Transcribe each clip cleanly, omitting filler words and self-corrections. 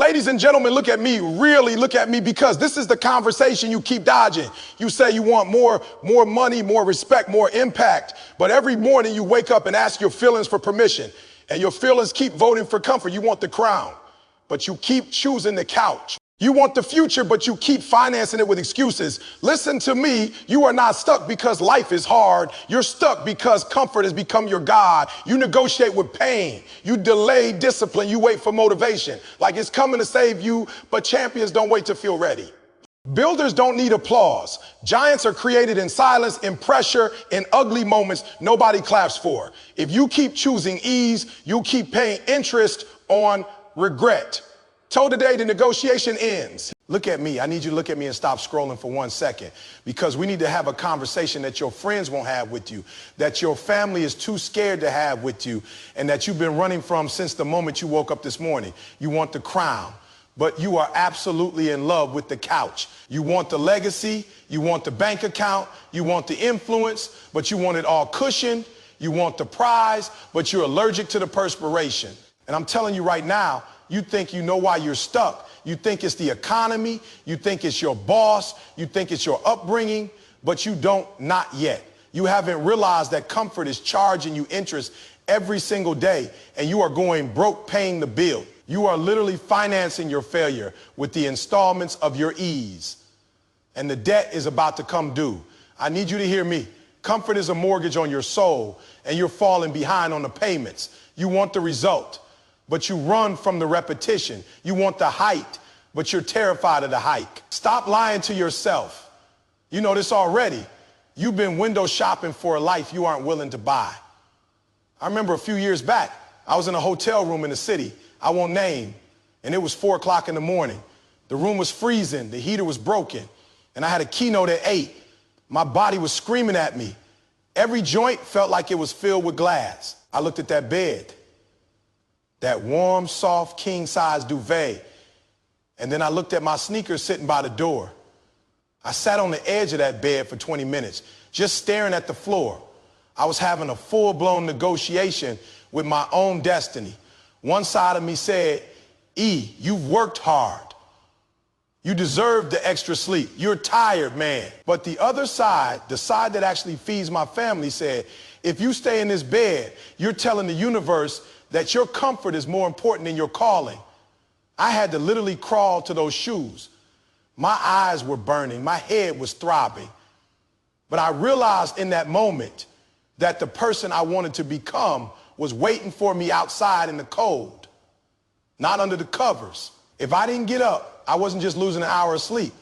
Ladies and gentlemen, look at me, really look at me, because this is the conversation you keep dodging. You say you want more money, more respect, more impact. But every morning you wake up and ask your feelings for permission. And your feelings keep voting for comfort. You want the crown, but you keep choosing the couch. You want the future, but you keep financing it with excuses. Listen to me. You are not stuck because life is hard. You're stuck because comfort has become your God. You negotiate with pain. You delay discipline. You wait for motivation. Like it's coming to save you, but champions don't wait to feel ready. Builders don't need applause. Giants are created in silence, in pressure, in ugly moments nobody claps for. If you keep choosing ease, you'll keep paying interest on regret. Till the day the negotiation ends. Look at me. I need you to look at me and stop scrolling for 1 second, because we need to have a conversation that your friends won't have with you, that your family is too scared to have with you, and that you've been running from since the moment you woke up this morning. You want the crown, but you are absolutely in love with the couch. You want the legacy, you want the bank account, you want the influence, but you want it all cushioned. You want the prize, but you're allergic to the perspiration. And I'm telling you right now, you think you know why you're stuck. You think it's the economy. You think it's your boss. You think it's your upbringing, but you don't, not yet. You haven't realized that comfort is charging you interest every single day, and you are going broke paying the bill. You are literally financing your failure with the installments of your ease, and the debt is about to come due. I need you to hear me. Comfort is a mortgage on your soul, and you're falling behind on the payments. You want the result, but you run from the repetition. You want the height, but you're terrified of the hike. Stop lying to yourself. You know this already. You've been window shopping for a life you aren't willing to buy. I remember a few years back, I was in a hotel room in the city. I won't name, and it was 4 o'clock in the morning. The room was freezing. The heater was broken, and I had a keynote at 8. My body was screaming at me. Every joint felt like it was filled with glass. I looked at that bed, that warm, soft, king-size duvet. And then I looked at my sneakers sitting by the door. I sat on the edge of that bed for 20 minutes, just staring at the floor. I was having a full-blown negotiation with my own destiny. One side of me said, E, you've worked hard. You deserve the extra sleep. You're tired, man. But the other side, the side that actually feeds my family, said, if you stay in this bed, you're telling the universe that your comfort is more important than your calling. I had to literally crawl to those shoes. My eyes were burning. My head was throbbing. But I realized in that moment that the person I wanted to become was waiting for me outside in the cold, not under the covers. If I didn't get up, I wasn't just losing an hour of sleep.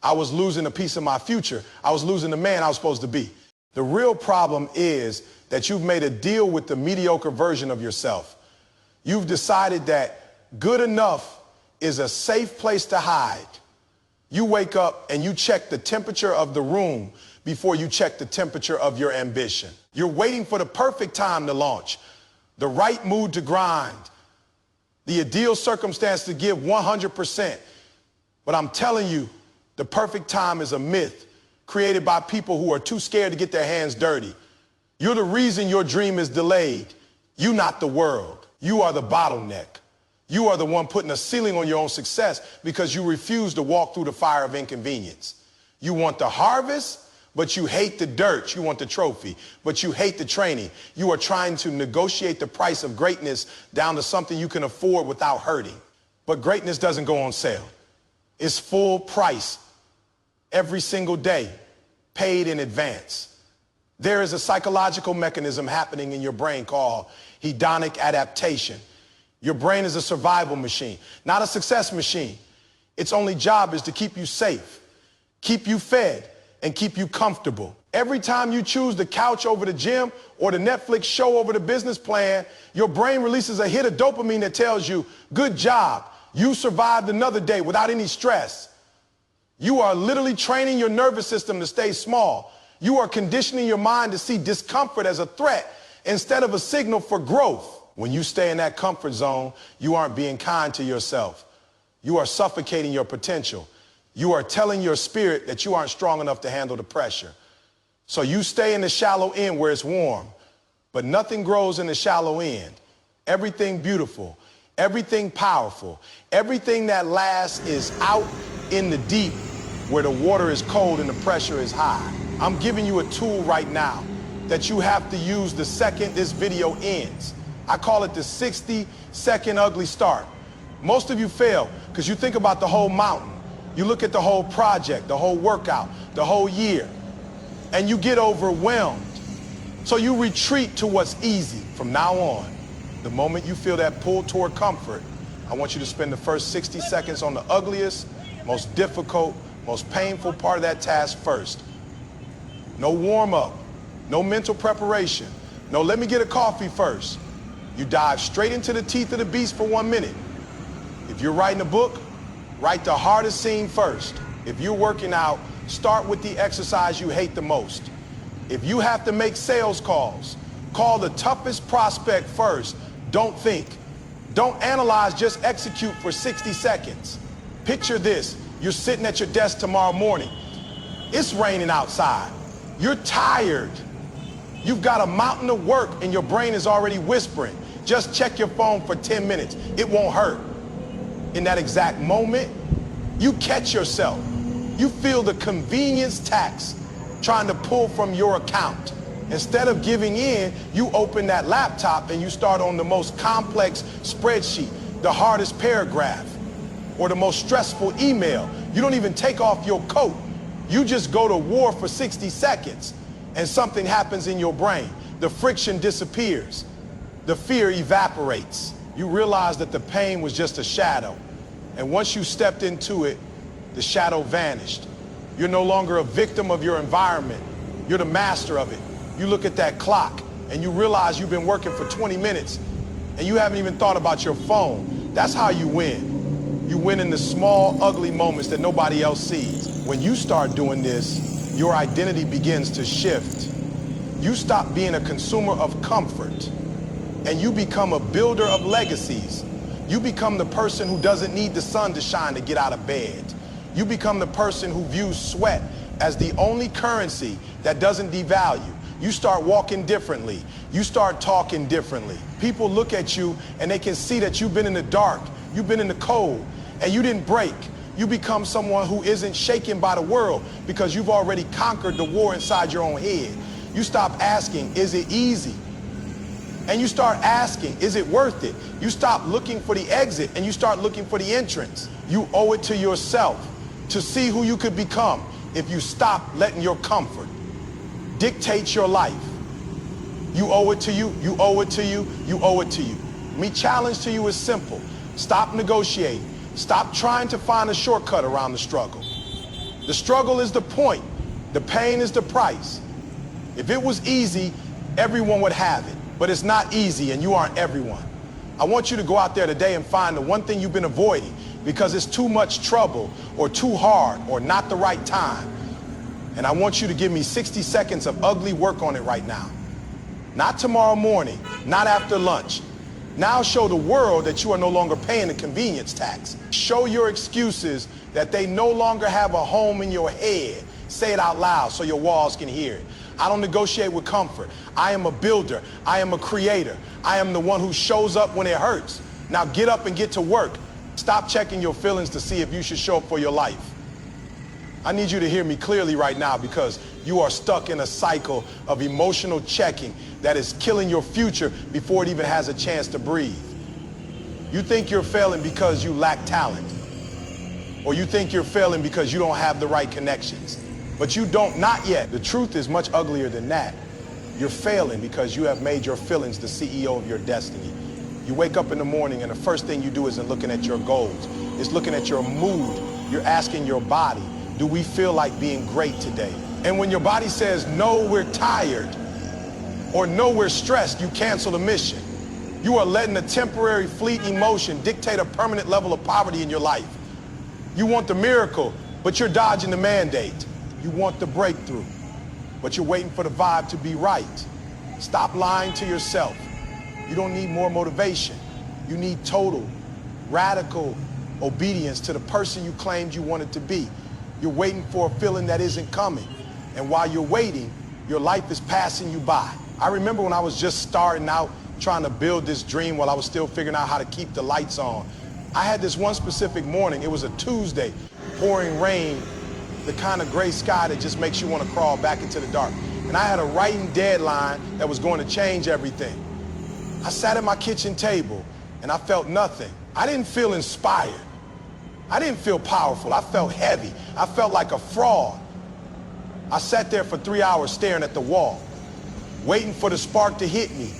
I was losing a piece of my future. I was losing the man I was supposed to be. The real problem is that you've made a deal with the mediocre version of yourself. You've decided that good enough is a safe place to hide. You wake up and you check the temperature of the room before you check the temperature of your ambition. You're waiting for the perfect time to launch, the right mood to grind, the ideal circumstance to give 100%. But I'm telling you, the perfect time is a myth created by people who are too scared to get their hands dirty. You're the reason your dream is delayed. You, not the world. You are the bottleneck. You are the one putting a ceiling on your own success because you refuse to walk through the fire of inconvenience. You want the harvest, but you hate the dirt. You want the trophy, but you hate the training. You are trying to negotiate the price of greatness down to something you can afford without hurting. But greatness doesn't go on sale. It's full price every single day, paid in advance. There is a psychological mechanism happening in your brain called hedonic adaptation. Your brain is a survival machine, not a success machine. Its only job is to keep you safe, keep you fed, and keep you comfortable. Every time you choose the couch over the gym or the Netflix show over the business plan, your brain releases a hit of dopamine that tells you, good job, you survived another day without any stress. You are literally training your nervous system to stay small. You are conditioning your mind to see discomfort as a threat instead of a signal for growth. When you stay in that comfort zone, you aren't being kind to yourself. You are suffocating your potential. You are telling your spirit that you aren't strong enough to handle the pressure. So you stay in the shallow end where it's warm, but nothing grows in the shallow end. Everything beautiful Everything powerful, everything that lasts is out in the deep where the water is cold and the pressure is high. I'm giving you a tool right now that you have to use the second this video ends. I call it the 60-second ugly start. Most of you fail because you think about the whole mountain. You look at the whole project, the whole workout, the whole year, and you get overwhelmed. So you retreat to what's easy. From now on, the moment you feel that pull toward comfort, I want you to spend the first 60 seconds on the ugliest, most difficult, most painful part of that task first. No warm up, no mental preparation, no let me get a coffee first. You dive straight into the teeth of the beast for 1 minute. If you're writing a book, write the hardest scene first. If you're working out, start with the exercise you hate the most. If you have to make sales calls, call the toughest prospect first. Don't think. Don't analyze, just execute for 60 seconds. Picture this. You're sitting at your desk tomorrow morning. It's raining outside. You're tired. You've got a mountain of work and your brain is already whispering. Just check your phone for 10 minutes. It won't hurt. In that exact moment, you catch yourself. You feel the convenience tax trying to pull from your account. Instead of giving in, you open that laptop and you start on the most complex spreadsheet, the hardest paragraph, or the most stressful email. You don't even take off your coat. You just go to war for 60 seconds and something happens in your brain. The friction disappears. The fear evaporates. You realize that the pain was just a shadow. And once you stepped into it, the shadow vanished. You're no longer a victim of your environment. You're the master of it. You look at that clock and you realize you've been working for 20 minutes and you haven't even thought about your phone. That's how you win. You win in the small, ugly moments that nobody else sees. When you start doing this, your identity begins to shift. You stop being a consumer of comfort and you become a builder of legacies. You become the person who doesn't need the sun to shine to get out of bed. You become the person who views sweat as the only currency that doesn't devalue. You start walking differently. You start talking differently. People look at you and they can see that you've been in the dark, you've been in the cold, and you didn't break. You become someone who isn't shaken by the world because you've already conquered the war inside your own head. You stop asking, is it easy? And you start asking, is it worth it? You stop looking for the exit and you start looking for the entrance. You owe it to yourself to see who you could become if you stop letting your comfort dictate your life. You owe it to you, you owe it to you, you owe it to you. My challenge to you is simple. Stop negotiating. Stop trying to find a shortcut around the struggle. The struggle is the point. The pain is the price. If it was easy, everyone would have it. But it's not easy and you aren't everyone. I want you to go out there today and find the one thing you've been avoiding because it's too much trouble or too hard or not the right time. And I want you to give me 60 seconds of ugly work on it right now. Not tomorrow morning, not after lunch. Now show the world that you are no longer paying the convenience tax. Show your excuses that they no longer have a home in your head. Say it out loud so your walls can hear it. I don't negotiate with comfort. I am a builder. I am a creator. I am the one who shows up when it hurts. Now get up and get to work. Stop checking your feelings to see if you should show up for your life. I need you to hear me clearly right now because you are stuck in a cycle of emotional checking that is killing your future before it even has a chance to breathe. You think you're failing because you lack talent, or you think you're failing because you don't have the right connections. But you don't, not yet. The truth is much uglier than that. You're failing because you have made your feelings the CEO of your destiny. You wake up in the morning and the first thing you do isn't looking at your goals. It's looking at your mood. You're asking your body, do we feel like being great today? And when your body says, no, we're tired, or no, we're stressed, you cancel the mission. You are letting a temporary fleeting emotion dictate a permanent level of poverty in your life. You want the miracle, but you're dodging the mandate. You want the breakthrough, but you're waiting for the vibe to be right. Stop lying to yourself. You don't need more motivation. You need total, radical obedience to the person you claimed you wanted to be. You're waiting for a feeling that isn't coming. And while you're waiting, your life is passing you by. I remember when I was just starting out trying to build this dream while I was still figuring out how to keep the lights on. I had this one specific morning, it was a Tuesday, pouring rain, the kind of gray sky that just makes you want to crawl back into the dark. And I had a writing deadline that was going to change everything. I sat at my kitchen table and I felt nothing. I didn't feel inspired. I didn't feel powerful. I felt heavy. I felt like a fraud. I sat there for 3 hours staring at the wall, waiting for the spark to hit me,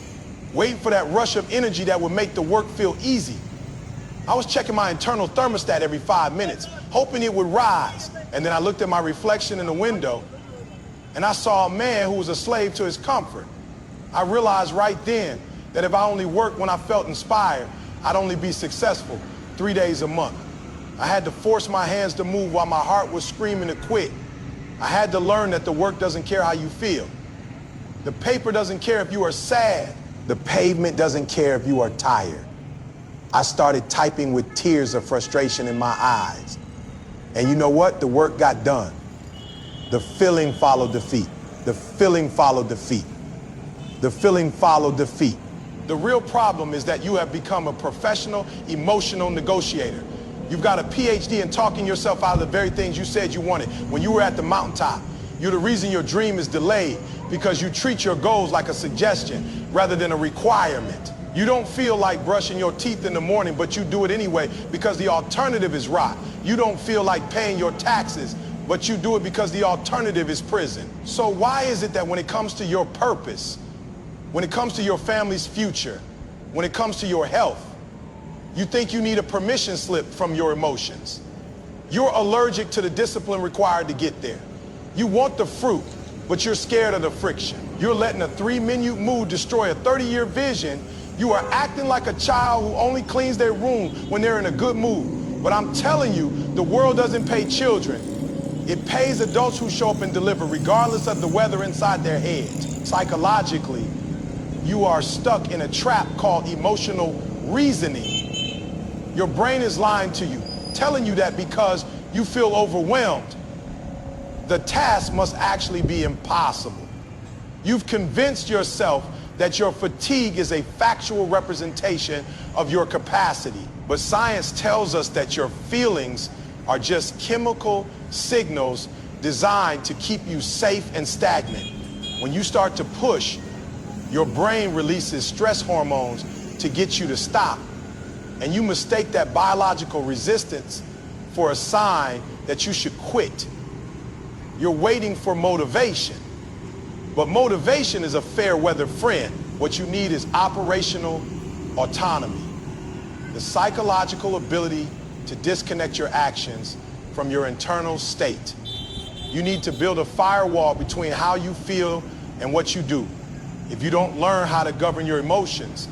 waiting for that rush of energy that would make the work feel easy. I was checking my internal thermostat every 5 minutes, hoping it would rise. And then I looked at my reflection in the window and I saw a man who was a slave to his comfort. I realized right then that if I only worked when I felt inspired, I'd only be successful 3 days a month. I had to force my hands to move while my heart was screaming to quit. I had to learn that the work doesn't care how you feel. The paper doesn't care if you are sad. The pavement doesn't care if you are tired. I started typing with tears of frustration in my eyes. And you know what? The work got done. The feeling followed defeat. The feeling followed defeat. The feeling followed defeat. The real problem is that you have become a professional, emotional negotiator. You've got a PhD in talking yourself out of the very things you said you wanted when you were at the mountaintop. You're the reason your dream is delayed because you treat your goals like a suggestion rather than a requirement. You don't feel like brushing your teeth in the morning, but you do it anyway because the alternative is rot. You don't feel like paying your taxes, but you do it because the alternative is prison. So why is it that when it comes to your purpose, when it comes to your family's future, when it comes to your health, you think you need a permission slip from your emotions? You're allergic to the discipline required to get there. You want the fruit, but you're scared of the friction. You're letting a 3-minute mood destroy a 30-year vision. You are acting like a child who only cleans their room when they're in a good mood. But I'm telling you, the world doesn't pay children. It pays adults who show up and deliver, regardless of the weather inside their heads. Psychologically, you are stuck in a trap called emotional reasoning. Your brain is lying to you, telling you that because you feel overwhelmed, the task must actually be impossible. You've convinced yourself that your fatigue is a factual representation of your capacity. But science tells us that your feelings are just chemical signals designed to keep you safe and stagnant. When you start to push, your brain releases stress hormones to get you to stop. And you mistake that biological resistance for a sign that you should quit. You're waiting for motivation. But motivation is a fair weather friend. What you need is operational autonomy, the psychological ability to disconnect your actions from your internal state. You need to build a firewall between how you feel and what you do. If you don't learn how to govern your emotions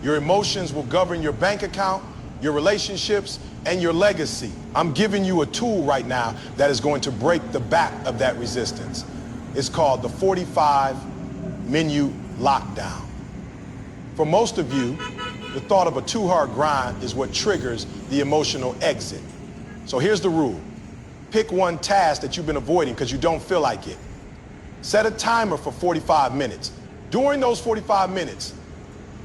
will govern your bank account, your relationships, and your legacy. I'm giving you a tool right now that is going to break the back of that resistance. It's called the 45-minute lockdown. For most of you, the thought of a too-hard grind is what triggers the emotional exit. So here's the rule. Pick one task that you've been avoiding because you don't feel like it. Set a timer for 45 minutes. During those 45 minutes,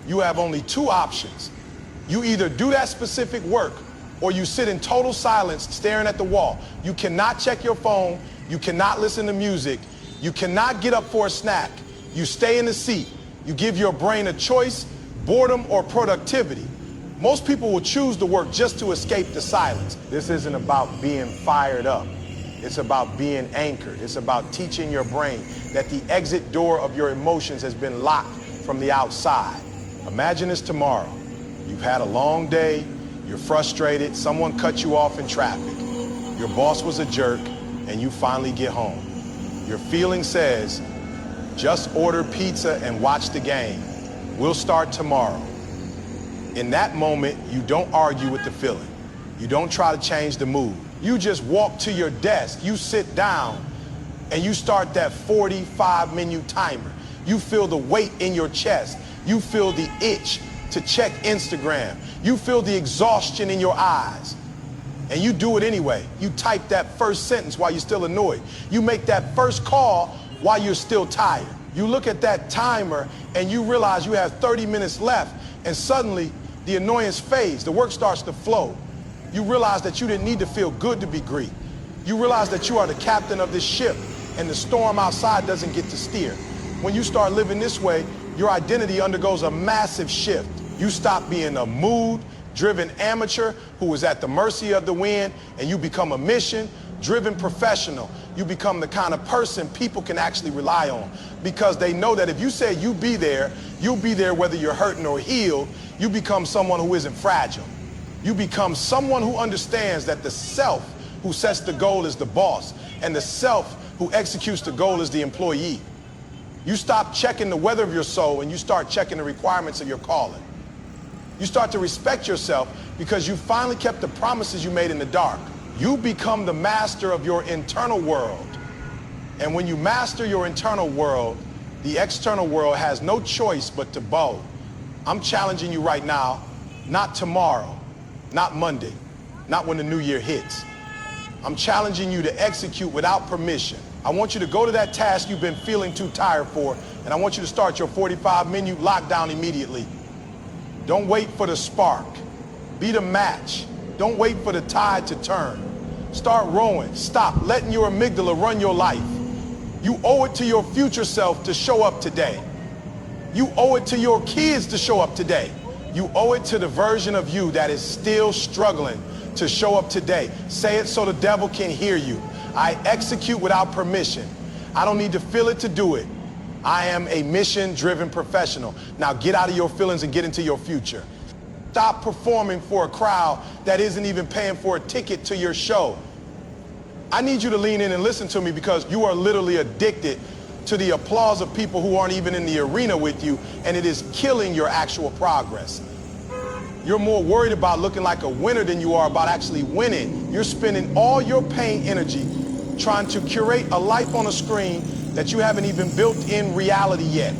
you have only two options. You either do that specific work or you sit in total silence staring at the wall. You cannot check your phone. You cannot listen to music. You cannot get up for a snack. You stay in the seat. You give your brain a choice, boredom or productivity. Most people will choose the work just to escape the silence. This isn't about being fired up. It's about being anchored. It's about teaching your brain that the exit door of your emotions has been locked from the outside. Imagine this tomorrow. You've had a long day. You're frustrated. Someone cut you off in traffic. Your boss was a jerk and you finally get home. Your feeling says, just order pizza and watch the game. We'll start tomorrow. In that moment, you don't argue with the feeling. You don't try to change the mood. You just walk to your desk, you sit down, and you start that 45-minute timer. You feel the weight in your chest. You feel the itch to check Instagram. You feel the exhaustion in your eyes. And you do it anyway. You type that first sentence while you're still annoyed. You make that first call while you're still tired. You look at that timer and you realize you have 30 minutes left, and suddenly the annoyance fades, the work starts to flow. You realize that you didn't need to feel good to be great. You realize that you are the captain of this ship and the storm outside doesn't get to steer. When you start living this way, your identity undergoes a massive shift. You stop being a mood-driven amateur who is at the mercy of the wind, and you become a mission-driven professional. You become the kind of person people can actually rely on, because they know that if you say you'll be there whether you're hurting or healed. You become someone who isn't fragile. You become someone who understands that the self who sets the goal is the boss, and the self who executes the goal is the employee. You stop checking the weather of your soul and you start checking the requirements of your calling. You start to respect yourself because you finally kept the promises you made in the dark. You become the master of your internal world. And when you master your internal world, the external world has no choice but to bow. I'm challenging you right now, not tomorrow, not Monday, not when the new year hits. I'm challenging you to execute without permission. I want you to go to that task you've been feeling too tired for, and I want you to start your 45-minute lockdown immediately. Don't wait for the spark. Be the match. Don't wait for the tide to turn. Start rowing. Stop letting your amygdala run your life. You owe it to your future self to show up today. You owe it to your kids to show up today. You owe it to the version of you that is still struggling to show up today. Say it so the devil can hear you. I execute without permission. I don't need to feel it to do it. I am a mission-driven professional. Now get out of your feelings and get into your future. Stop performing for a crowd that isn't even paying for a ticket to your show. I need you to lean in and listen to me, because you are literally addicted to the applause of people who aren't even in the arena with you, and it is killing your actual progress. You're more worried about looking like a winner than you are about actually winning. You're spending all your pain energy trying to curate a life on a screen that you haven't even built in reality yet.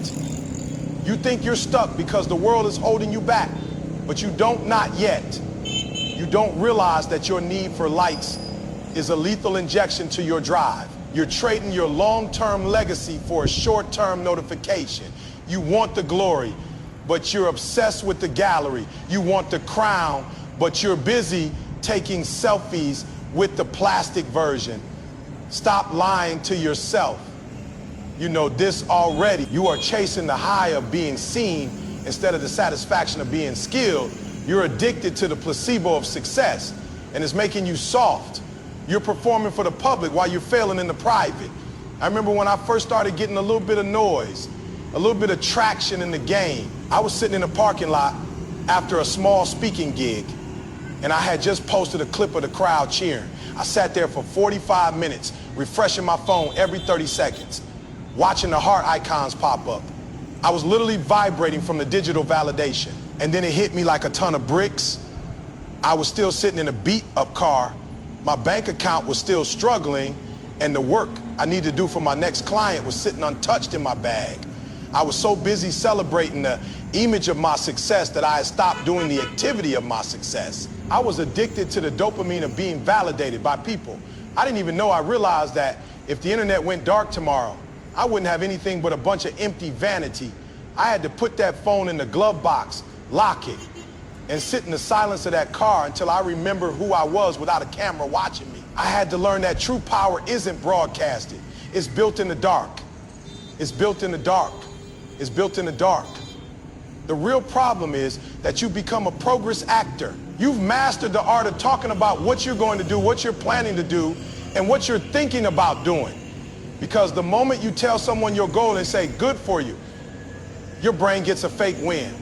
You think you're stuck because the world is holding you back, but you don't, not yet. You don't realize that your need for likes is a lethal injection to your drive. You're trading your long-term legacy for a short-term notification. You want the glory, but you're obsessed with the gallery. You want the crown, but you're busy taking selfies with the plastic version. Stop lying to yourself. You know this already. You are chasing the high of being seen instead of the satisfaction of being skilled. You're addicted to the placebo of success, and it's making you soft. You're performing for the public while you're failing in the private. I remember when I first started getting a little bit of noise, a little bit of traction in the game. I was sitting in a parking lot after a small speaking gig, and I had just posted a clip of the crowd cheering. I sat there for 45 minutes, refreshing my phone every 30 seconds, watching the heart icons pop up. I was literally vibrating from the digital validation. And then it hit me like a ton of bricks. I was still sitting in a beat-up car. My bank account was still struggling, and the work I needed to do for my next client was sitting untouched in my bag. I was so busy celebrating the image of my success that I had stopped doing the activity of my success. I was addicted to the dopamine of being validated by people. I didn't even know I realized that if the internet went dark tomorrow, I wouldn't have anything but a bunch of empty vanity. I had to put that phone in the glove box, lock it, and sit in the silence of that car until I remember who I was without a camera watching me. I had to learn that true power isn't broadcasted. It's built in the dark. It's built in the dark. It's built in the dark. The real problem is that you become a progress actor. You've mastered the art of talking about what you're going to do, what you're planning to do, and what you're thinking about doing. Because the moment you tell someone your goal and say, good for you, your brain gets a fake win.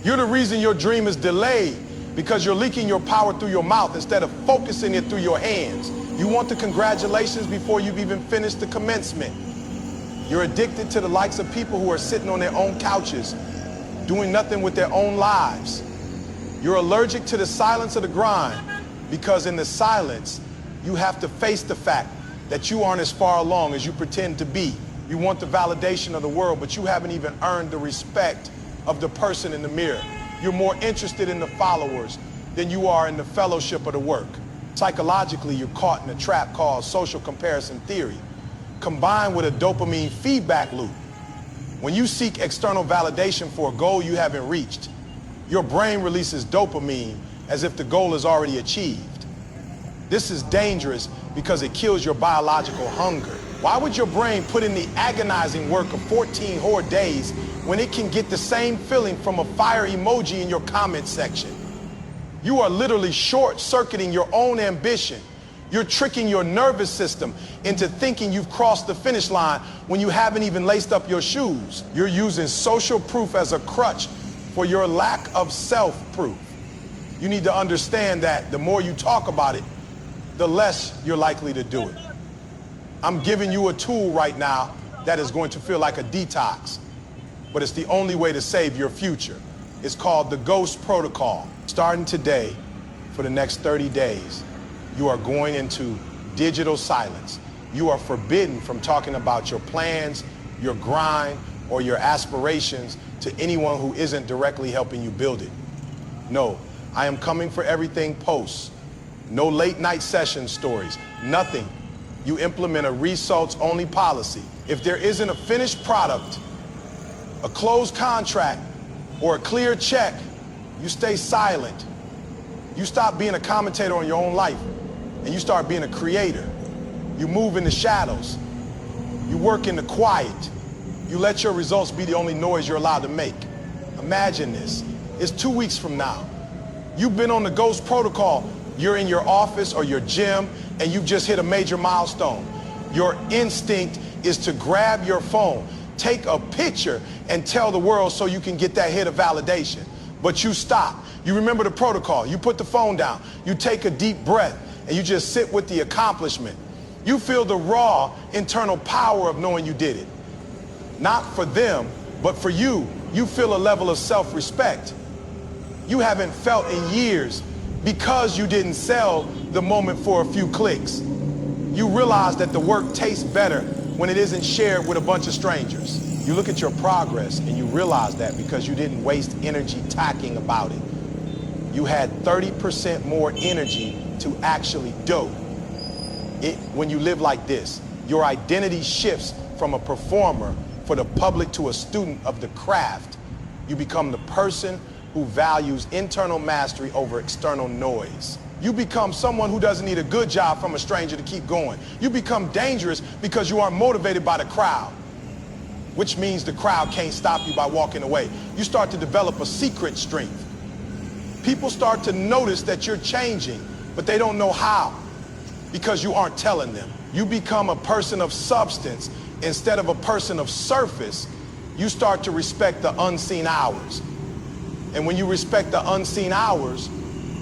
You're the reason your dream is delayed, because you're leaking your power through your mouth instead of focusing it through your hands. You want the congratulations before you've even finished the commencement. You're addicted to the likes of people who are sitting on their own couches, doing nothing with their own lives. You're allergic to the silence of the grind, because in the silence, you have to face the fact that you aren't as far along as you pretend to be. You want the validation of the world, but you haven't even earned the respect of the person in the mirror. You're more interested in the followers than you are in the fellowship of the work. Psychologically, you're caught in a trap called social comparison theory, combined with a dopamine feedback loop. When you seek external validation for a goal you haven't reached, your brain releases dopamine as if the goal is already achieved. This is dangerous because it kills your biological hunger. Why would your brain put in the agonizing work of 14 whole days when it can get the same feeling from a fire emoji in your comment section? You are literally short-circuiting your own ambition. You're tricking your nervous system into thinking you've crossed the finish line when you haven't even laced up your shoes. You're using social proof as a crutch for your lack of self-proof. You need to understand that the more you talk about it, the less you're likely to do it. I'm giving you a tool right now that is going to feel like a detox, but it's the only way to save your future. It's called the Ghost Protocol. Starting today, for the next 30 days, you are going into digital silence. You are forbidden from talking about your plans, your grind, or your aspirations to anyone who isn't directly helping you build it. No, I am coming for everything posts. No late night session stories, nothing. You implement a results-only policy. If there isn't a finished product, a closed contract, or a clear check, you stay silent. You stop being a commentator on your own life and you start being a creator. You move in the shadows. You work in the quiet. You let your results be the only noise you're allowed to make. Imagine this. It's 2 weeks from now. You've been on the Ghost Protocol. You're in your office or your gym and you've just hit a major milestone. Your instinct is to grab your phone, take a picture, and tell the world so you can get that hit of validation. But you stop. You remember the protocol. You put the phone down. You take a deep breath and you just sit with the accomplishment. You feel the raw internal power of knowing you did it. Not for them, but for you. You feel a level of self-respect you haven't felt in years because you didn't sell the moment for a few clicks. You realize that the work tastes better when it isn't shared with a bunch of strangers. You look at your progress and you realize that because you didn't waste energy talking about it. You had 30% more energy to actually do it. When you live like this, your identity shifts from a performer for the public to a student of the craft. You become the person who values internal mastery over external noise. You become someone who doesn't need a good job from a stranger to keep going. You become dangerous because you aren't motivated by the crowd, which means the crowd can't stop you by walking away. You start to develop a secret strength. People start to notice that you're changing, but they don't know how because you aren't telling them. You become a person of substance instead of a person of surface. You start to respect the unseen hours. And when you respect the unseen hours,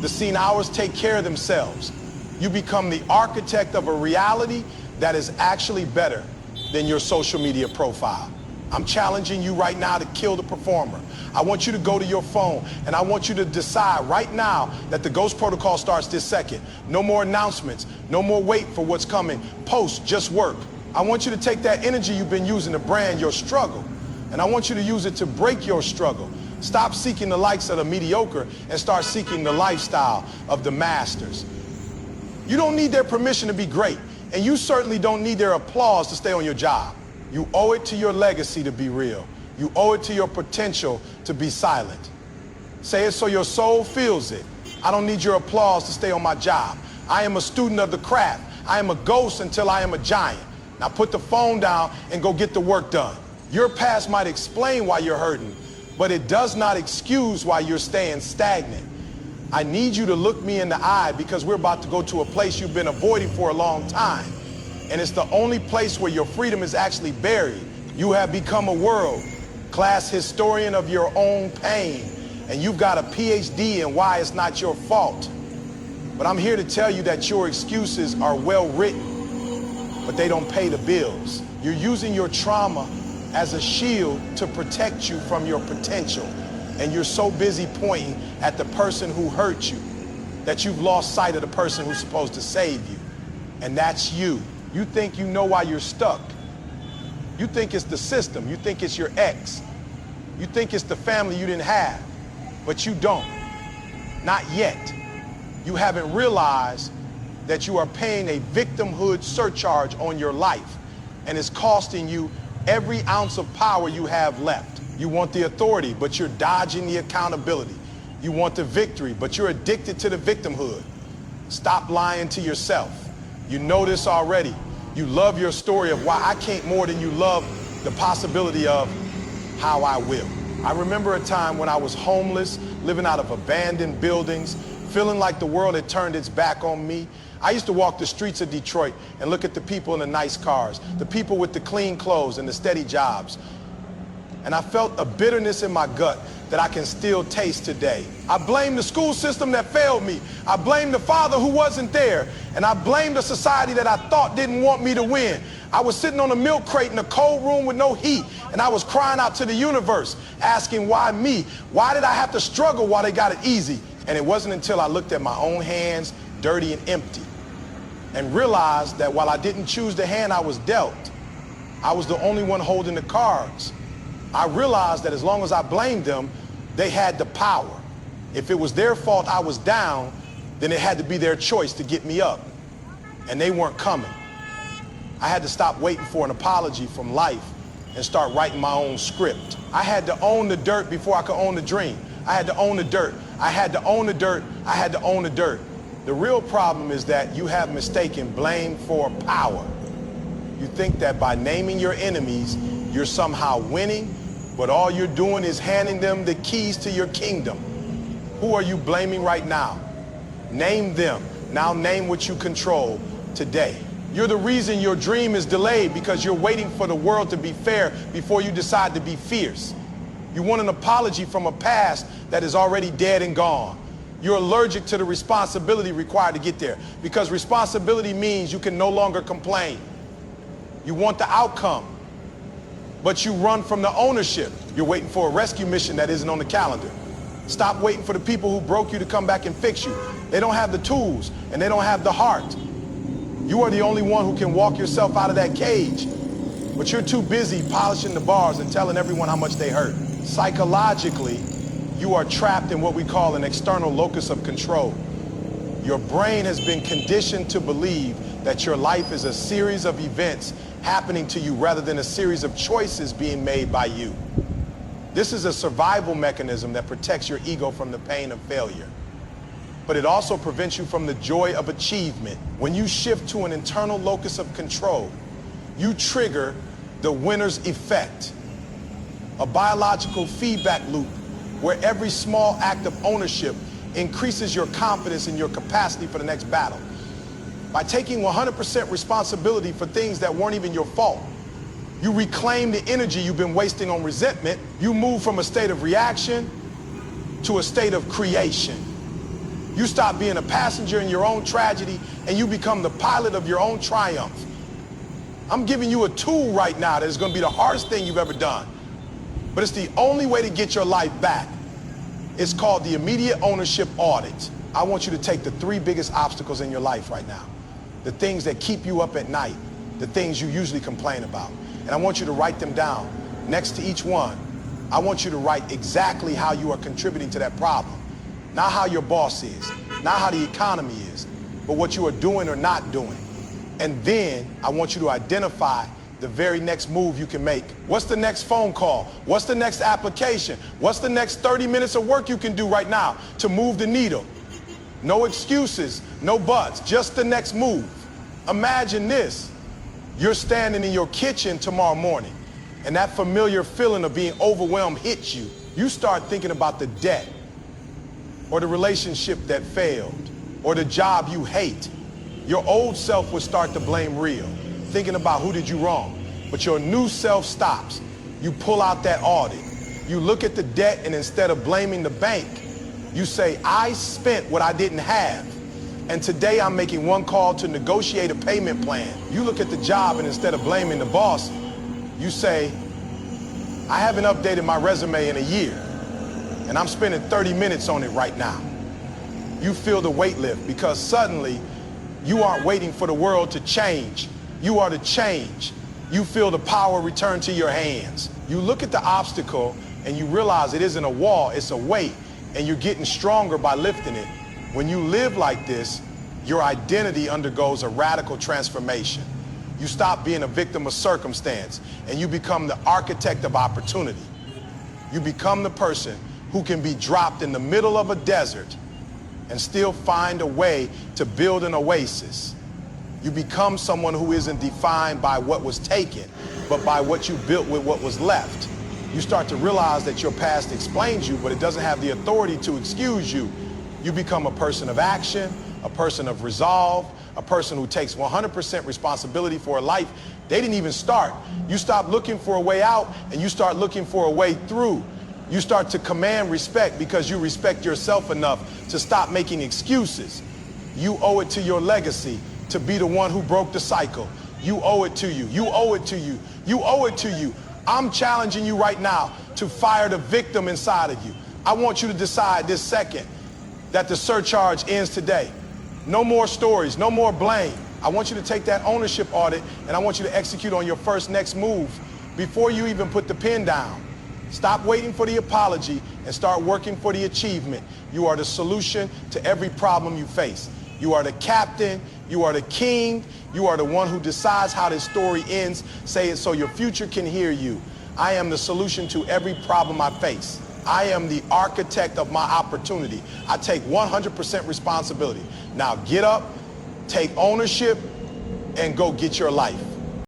the seen hours take care of themselves. You become the architect of a reality that is actually better than your social media profile. I'm challenging you right now to kill the performer. I want you to go to your phone and I want you to decide right now that the Ghost Protocol starts this second. No more announcements, no more wait for what's coming. Post, just work. I want you to take that energy you've been using to brand your struggle and I want you to use it to break your struggle. Stop seeking the likes of the mediocre and start seeking the lifestyle of the masters. You don't need their permission to be great, and you certainly don't need their applause to stay on your job. You owe it to your legacy to be real. You owe it to your potential to be silent. Say it so your soul feels it. I don't need your applause to stay on my job. I am a student of the craft. I am a ghost until I am a giant. Now put the phone down and go get the work done. Your past might explain why you're hurting, but it does not excuse why you're staying stagnant. I need you to look me in the eye because we're about to go to a place you've been avoiding for a long time. And it's the only place where your freedom is actually buried. You have become a world-class historian of your own pain, and you've got a PhD in why it's not your fault. But I'm here to tell you that your excuses are well written, but they don't pay the bills. You're using your trauma as a shield to protect you from your potential. And you're so busy pointing at the person who hurt you that you've lost sight of the person who's supposed to save you. And that's you. You think you know why you're stuck. You think it's the system. You think it's your ex. You think it's the family you didn't have, but you don't. Not yet. You haven't realized that you are paying a victimhood surcharge on your life, and it's costing you every ounce of power you have left. You want the authority, but you're dodging the accountability. You want the victory, but you're addicted to the victimhood. Stop lying to yourself. You know this already. You love your story of why I can't more than you love the possibility of how I will. I remember a time when I was homeless, living out of abandoned buildings, feeling like the world had turned its back on me. I used to walk the streets of Detroit and look at the people in the nice cars, the people with the clean clothes and the steady jobs. And I felt a bitterness in my gut that I can still taste today. I blamed the school system that failed me. I blamed the father who wasn't there. And I blamed the society that I thought didn't want me to win. I was sitting on a milk crate in a cold room with no heat, and I was crying out to the universe, asking why me? Why did I have to struggle while they got it easy? And it wasn't until I looked at my own hands, dirty and empty, and realized that while I didn't choose the hand I was dealt, I was the only one holding the cards. I realized that as long as I blamed them, they had the power. If it was their fault I was down, then it had to be their choice to get me up. And they weren't coming. I had to stop waiting for an apology from life and start writing my own script. I had to own the dirt before I could own the dream. I had to own the dirt. I had to own the dirt. I had to own the dirt. The real problem is that you have mistaken blame for power. You think that by naming your enemies, you're somehow winning, but all you're doing is handing them the keys to your kingdom. Who are you blaming right now? Name them. Now name what you control today. You're the reason your dream is delayed because you're waiting for the world to be fair before you decide to be fierce. You want an apology from a past that is already dead and gone. You're allergic to the responsibility required to get there because responsibility means you can no longer complain. You want the outcome, but you run from the ownership. You're waiting for a rescue mission that isn't on the calendar. Stop waiting for the people who broke you to come back and fix you. They don't have the tools and they don't have the heart. You are the only one who can walk yourself out of that cage, but you're too busy polishing the bars and telling everyone how much they hurt. Psychologically, you are trapped in what we call an external locus of control. Your brain has been conditioned to believe that your life is a series of events happening to you rather than a series of choices being made by you. This is a survival mechanism that protects your ego from the pain of failure. But it also prevents you from the joy of achievement. When you shift to an internal locus of control, you trigger the winner's effect, a biological feedback loop where every small act of ownership increases your confidence in your capacity for the next battle. By taking 100% responsibility for things that weren't even your fault, you reclaim the energy you've been wasting on resentment. You move from a state of reaction to a state of creation. You stop being a passenger in your own tragedy and you become the pilot of your own triumph. I'm giving you a tool right now that is going to be the hardest thing you've ever done, but it's the only way to get your life back. It's called the immediate ownership audit. I want you to take the 3 biggest obstacles in your life right now, the things that keep you up at night, the things you usually complain about, and I want you to write them down. Next to each one, I want you to write exactly how you are contributing to that problem. Not how your boss is, not how the economy is, but what you are doing or not doing. And then I want you to identify the very next move you can make. What's the next phone call? What's the next application? What's the next 30 minutes of work you can do right now to move the needle? No excuses, no buts, just the next move. Imagine this. You're standing in your kitchen tomorrow morning and that familiar feeling of being overwhelmed hits you. You start thinking about the debt or the relationship that failed or the job you hate. Your old self would start to blame real, thinking about who did you wrong. But your new self stops. You pull out that audit. You look at the debt and instead of blaming the bank, you say, I spent what I didn't have. And today I'm making one call to negotiate a payment plan. You look at the job and instead of blaming the boss, you say, I haven't updated my resume in a year and I'm spending 30 minutes on it right now. You feel the weight lift because suddenly you aren't waiting for the world to change. You are to change. You feel the power return to your hands. You look at the obstacle and you realize it isn't a wall, it's a weight, and you're getting stronger by lifting it. When you live like this, your identity undergoes a radical transformation. You stop being a victim of circumstance and you become the architect of opportunity. You become the person who can be dropped in the middle of a desert and still find a way to build an oasis. You become someone who isn't defined by what was taken, but by what you built with what was left. You start to realize that your past explains you, but it doesn't have the authority to excuse you. You become a person of action, a person of resolve, a person who takes 100% responsibility for a life they didn't even start. You stop looking for a way out and you start looking for a way through. You start to command respect because you respect yourself enough to stop making excuses. You owe it to your legacy to be the one who broke the cycle. You owe it to you. You owe it to you. You owe it to you. I'm challenging you right now to fire the victim inside of you. I want you to decide this second that the surcharge ends today. No more stories, no more blame. I want you to take that ownership audit and I want you to execute on your next move before you even put the pen down. Stop waiting for the apology and start working for the achievement. You are the solution to every problem you face. You are the captain, you are the king, you are the one who decides how this story ends. Say it so your future can hear you. I am the solution to every problem I face. I am the architect of my opportunity. I take 100% responsibility. Now get up, take ownership, and go get your life.